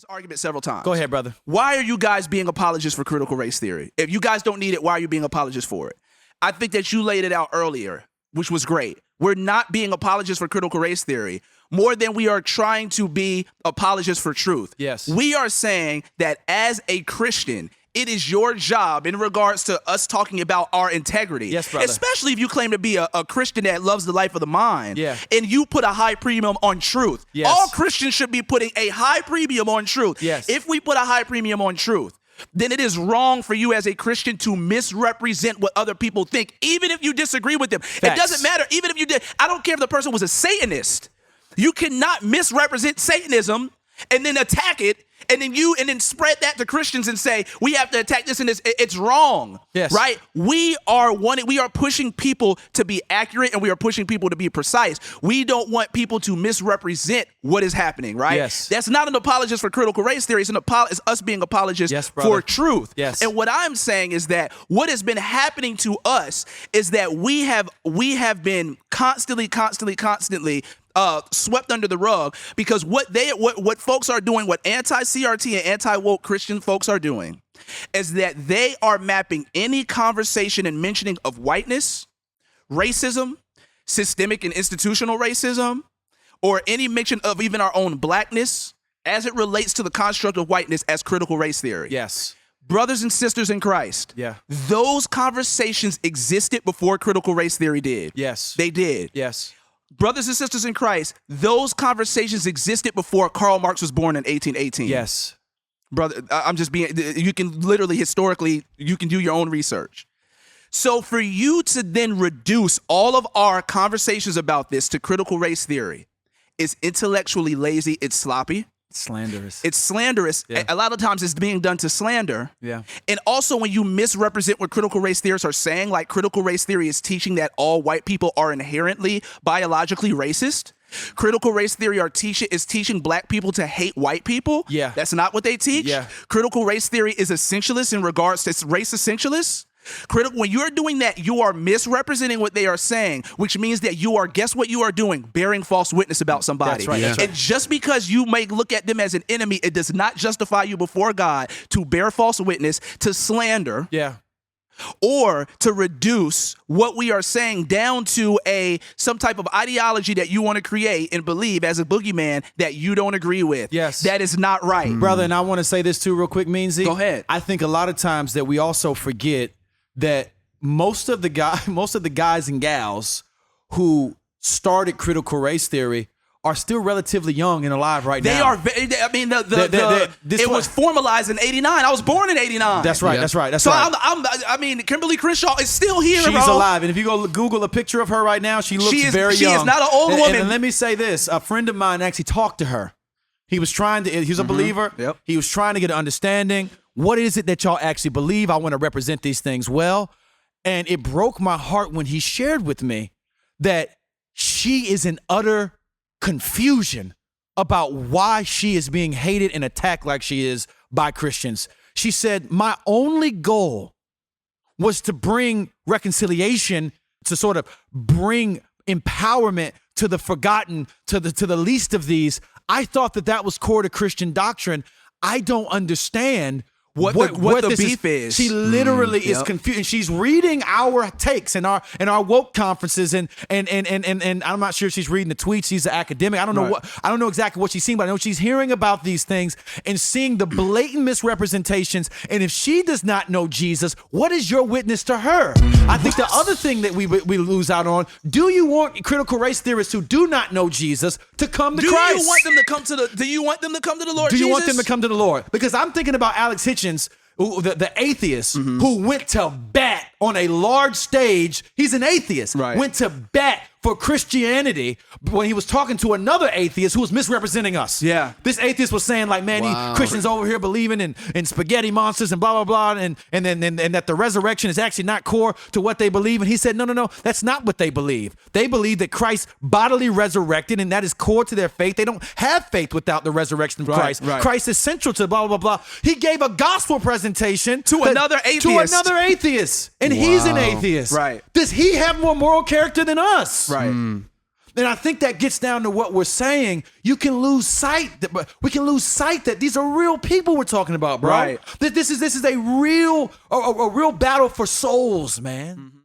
this argument several times. Go ahead, brother. Why are you guys being apologists for critical race theory? If you guys don't need it, why are you being apologists for it? I think that you laid it out earlier, which was great. We're not being apologists for critical race theory more than we are trying to be apologists for truth. Yes. We are saying that as a Christian, it is your job in regards to us talking about our integrity. Yes, brother. Especially if you claim to be a Christian that loves the life of the mind. Yeah. And you put a high premium on truth. Yes. All Christians should be putting a high premium on truth. Yes. If we put a high premium on truth, then it is wrong for you as a Christian to misrepresent what other people think, even if you disagree with them. Facts. It doesn't matter. Even if you did, I don't care if the person was a Satanist. You cannot misrepresent Satanism and then attack it, and then spread that to Christians and say we have to attack this and this. It's wrong. Yes. Right? We are pushing people to be accurate, and we are pushing people to be precise. We don't want people to misrepresent what is happening, right? Yes. That's not an apologist for critical race theory. It's us being apologists Yes, brother. for truth. Yes. And what I'm saying is that what has been happening to us is that we have been constantly swept under the rug, because what folks are doing, what anti-CRT and anti-woke Christian folks are doing, is that they are mapping any conversation and mentioning of whiteness, racism, systemic and institutional racism, or any mention of even our own blackness as it relates to the construct of whiteness as critical race theory. Yes. Brothers and sisters in Christ, Yeah. those conversations existed before critical race theory did. Yes. They did. Yes. Brothers and sisters in Christ, those conversations existed before Karl Marx was born in 1818. Yes. Brother, I'm just being, you can literally, historically, you can do your own research. So for you to then reduce all of our conversations about this to critical race theory is intellectually lazy, it's sloppy. Slanderous. It's slanderous. Yeah. A lot of times it's being done to slander. Yeah. And also when you misrepresent what critical race theorists are saying, like critical race theory is teaching that all white people are inherently biologically racist. Critical race theory is teaching black people to hate white people. Yeah. That's not what they teach. Yeah. Critical race theory is essentialist in regards to race essentialists. When you're doing that, you are misrepresenting what they are saying, which means that guess what you are doing? Bearing false witness about somebody. That's right. Yeah. That's right. And just because you may look at them as an enemy, it does not justify you before God to bear false witness, to slander, Yeah. or to reduce what we are saying down to some type of ideology that you want to create and believe as a boogeyman that you don't agree with. Yes. That is not right. Brother, and I want to say this too real quick, Meansy. Go ahead. I think a lot of times that we also forget that most of the guys and gals who started critical race theory are still relatively young and alive right They now. are. I mean, it was formalized in '89. I was born in '89. That's right. Yeah. That's right. That's So right. I mean, Kimberly Crenshaw is still here, She's bro. alive, and if you go Google a picture of her right now, she looks very young. She is not an old woman. And let me say this: a friend of mine actually talked to her. He was He's a believer. Yep. He was trying to get an understanding. What is it that y'all actually believe? I want to represent these things well. And it broke my heart when he shared with me that she is in utter confusion about why she is being hated and attacked like she is by Christians. She said, my only goal was to bring reconciliation, to sort of bring empowerment to the forgotten, to the least of these. I thought that was core to Christian doctrine. I don't understand what the beef is. She literally is confused. And she's reading our takes in our woke conferences, and I'm not sure if she's reading the tweets. She's an academic. I don't know I don't know exactly what she's seeing, but I know she's hearing about these things and seeing the blatant misrepresentations. And if she does not know Jesus, what is your witness to her? I think the other thing that we lose out on: do you want critical race theorists who do not know Jesus to come to Christ? Do you want them to come to the Lord? Do you want them to come to the Lord? Because I'm thinking about Alex Hitchens, the atheist who went to bat on a large stage. He's an atheist. Right. Went to bat for Christianity when he was talking to another atheist who was misrepresenting us. Yeah. This atheist was saying, like, man, Wow. these Christians over here believing in spaghetti monsters and blah, blah, blah, and that the resurrection is actually not core to what they believe. And he said, no, that's not what they believe. They believe that Christ bodily resurrected, and that is core to their faith. They don't have faith without the resurrection of Christ. Right. Christ is central to blah, blah, blah. He gave a gospel presentation To another atheist. and he's an atheist. Right. Does he have more moral character than us? Right. And I think that gets down to what we're saying. You can lose sight that we can lose sight that these are real people we're talking about, bro. Right. That this is a real battle for souls, man.